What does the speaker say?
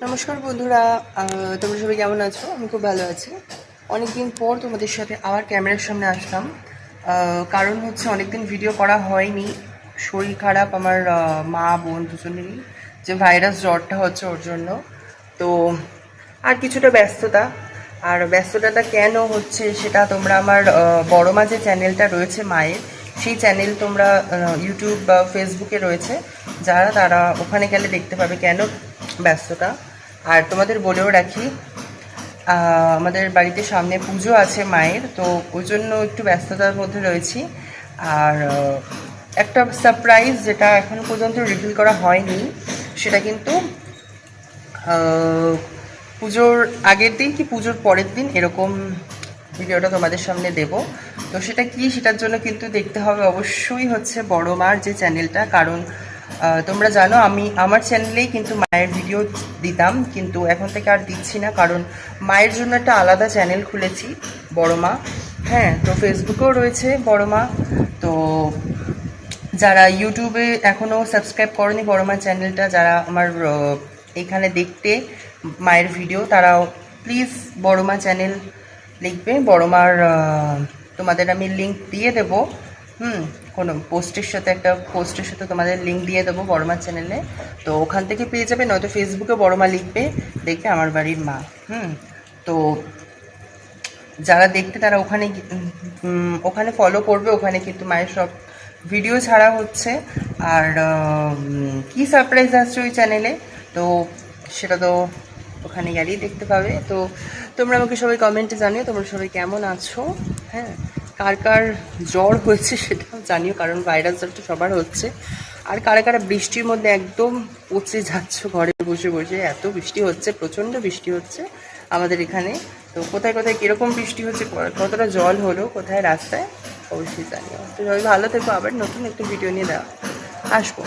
নমস্কার বন্ধুরা, তোমরা সবাই কেমন আছো? আমি খুব ভালো আছি। অনেকদিন পর তোমাদের সাথে আবার ক্যামেরার সামনে আসলাম। কারণ হচ্ছে অনেকদিন ভিডিও করা হয়নি। শরীর খারাপ আমার, মা বোন দুজনেরই যে ভাইরাস জ্বরটা হচ্ছে ওর জন্য। তো আর কিছুটা ব্যস্ততা। আর ব্যস্ততাটা কেন হচ্ছে সেটা তোমরা আমার বড় মা যে চ্যানেলটা রয়েছে মায়ের, সেই চ্যানেল তোমরা ইউটিউব বা ফেসবুকে রয়েছে, তারা ওখানে গেলে দেখতে পাবে কেন ব্যস্ততা। আর তোমাদের বলেও রাখি, আমাদের বাড়িতে সামনে পুজো আছে মায়ের, তো ওই জন্য একটু ব্যস্ততার মধ্যে রয়েছি। আর একটা সারপ্রাইজ যেটা এখনো পর্যন্ত রিভিল করা হয়নি, সেটা কিন্তু পুজোর আগের দিন কি পুজোর পরের দিন এরকম ভিডিওটা তোমাদের সামনে দেব। তো সেটা কি, সেটার জন্য কিন্তু দেখতে হবে অবশ্যই হচ্ছে বড় মার যে চ্যানেলটা। কারণ তোমরা জানো আমি আমার চ্যানেলেই কিন্তু মায়ের ভিডিও দিতাম, কিন্তু এখন থেকে আর দিচ্ছি না, কারণ মায়ের জন্য একটা আলাদা চ্যানেল খুলেছি বড় মা। হ্যাঁ, তো ফেসবুকেও রয়েছে বড় মা। তো যারা ইউটিউবে এখনও সাবস্ক্রাইব করেনি বড় মার চ্যানেলটা, যারা আমার এখানে দেখতে মায়ের ভিডিও, তারাও প্লিজ বড় মা চ্যানেল লিখবে। বড় মার তোমাদের আমি লিঙ্ক দিয়ে দেবো। কোনো একটা পোস্টের সাথে তোমাদের লিঙ্ক দিয়ে দেবো বড় মার চ্যানেলে। তো ওখান থেকে পেয়ে যাবে, নয়তো ফেসবুকে বড় মা লিখবে, দেখবে আমার বাড়ির মা। তো যারা দেখতে তারা ওখানে ফলো করবে। ওখানে কিন্তু মায়ের সব ভিডিও ছাড়া হচ্ছে। আর কী সারপ্রাইজ আসছে ওই চ্যানেলে, তো সেটা তো ওখানে গেলেই দেখতে পাবে। তো তোমরা আমাকে সবাই কমেন্টে জানিও তোমরা সবাই কেমন আছো। হ্যাঁ, কার কার জ্বর হয়েছে সেটাও জানিও, কারণ ভাইরাস জ্বরটা সবার হচ্ছে। আর কারা কারা বৃষ্টির মধ্যে একদম পচে যাচ্ছ ঘরে বসে বসে, এত বৃষ্টি হচ্ছে, প্রচণ্ড বৃষ্টি হচ্ছে আমাদের এখানে। তো কোথায় কোথায় কীরকম বৃষ্টি হচ্ছে, কতটা জল হলো কোথায় রাস্তায়, অবশ্যই জানিও। তো সবাই ভালো থেকো, আবার নতুন একটা ভিডিও নিয়ে আসবো।